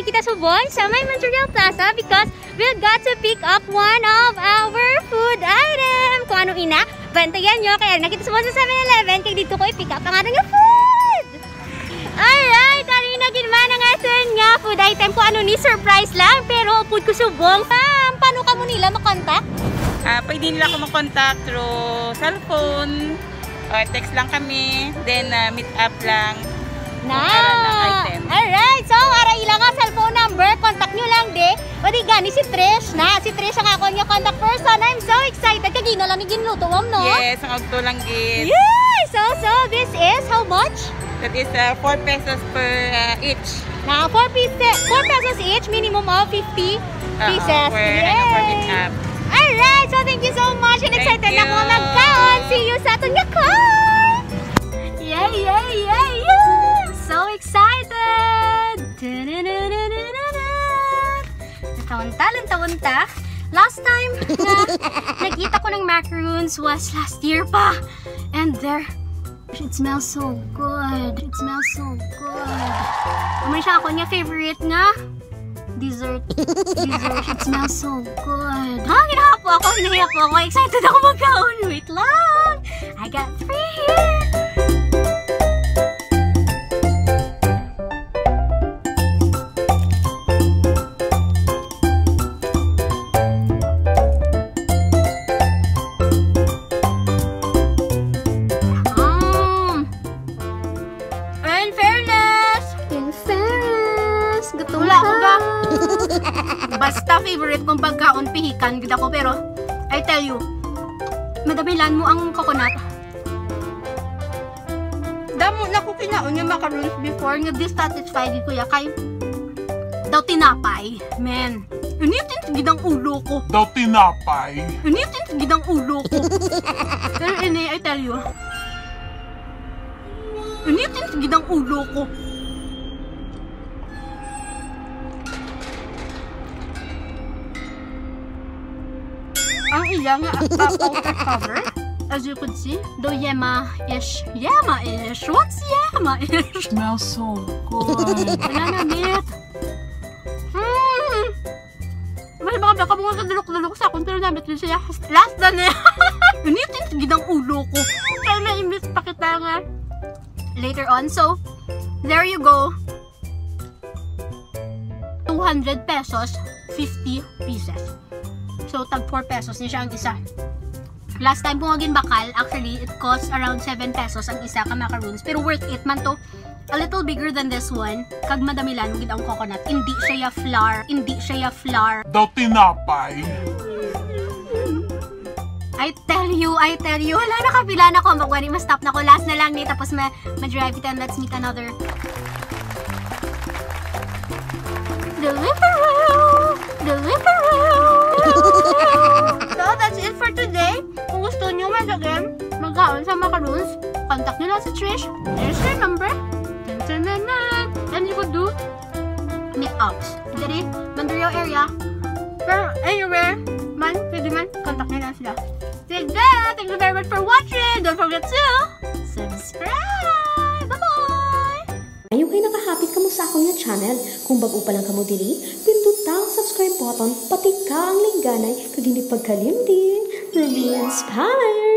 kami kita subong sa may Manchuria Plaza because we got to pick up one of our food item. Kung ano ina, bantayan nyo. Kaya nakita subong sa 7-Eleven, kaya dito ko i-pick up ang ating food. Alright, kanina ginman ang atin nga food item ko ano ni surprise lang. Pero food ko subong. Paano ka mo nila makontak? Pwede nila ako makontak through cellphone. Text lang kami. Then meet up lang. Alright, so ara ilang nga cellphone number, contact nyo lang de. O di gani si Trish na. Si Trish ang ako niya contact person. I'm so excited. Kagina lang ni ginluto mo, no? Yes, ang agto lang gid. Yes! So this is how much? That is 4 pesos per each. Na 4 pesos each, minimum of 50 pieces. Yes! Alright, so thank you so much. And excited na ako magkaon. See you sa atong car! Yay, yay, yay, yay! So excited! Tawanta. Last time na nakita ko ng macaroons was last year pa. And there, it smells so good. It smells so good. Umay siya ako niya favorite nga. Dessert. It smells so good. Hinahiya po ako. Excited ako magkaon. Wait lang. I got 3 here. Basta favorite kong pagkaon pihikan gid ako pero I tell you madamilan mo ang coconut. Damo na ko kinaon yung macaroons before nga dissatisfied ko ya kay daw tinapay. Men, initin gid ang ulo ko. Initin gid ang ulo ko. Pero ini I tell you initin gid ang ulo ko. Ang ilang outer cover, as you could see, though yema-ish. What's yema-ish? Smells so good. Wala na, Mit. Mas baka mga kadulok-dulok sa akong pero namit rin siya. Last na niya. Ganitin gidang ulo ko. Kaya na-imbis pa kita nga later on. So, there you go. 200 pesos, 50 pieces. So, tag 4 pesos niya siya ang isa. Last time kung agin bakal, actually, it costs around 7 pesos ang isa ka macaroons. Pero worth it man to. A little bigger than this one. Kag madamilan, magid ang coconut. Hindi siya flour. Daw tinapay. I tell you. Wala na kapila na ko. Magwari, ma-stop na ko. Last na lang ni. Tapos ma-drive it and let's meet another. So, that's it for today. Kung gusto nyo again magkaon sa macaroons, contact nyo lang si Trish. There's her number. And you could do meetups. Dito Mandario area. Pero anywhere man, pwede man, contact nyo lang sila. Thank you very much for watching. Don't forget to subscribe. Bye-bye! Ayaw kayo nakahapit ka mo sa akong nga channel. Kung bago pa lang ka mo diri, pindot ang subscribe button, pati ka ang lingganay, kag hindi pagkalimtin. Ruby Inspired!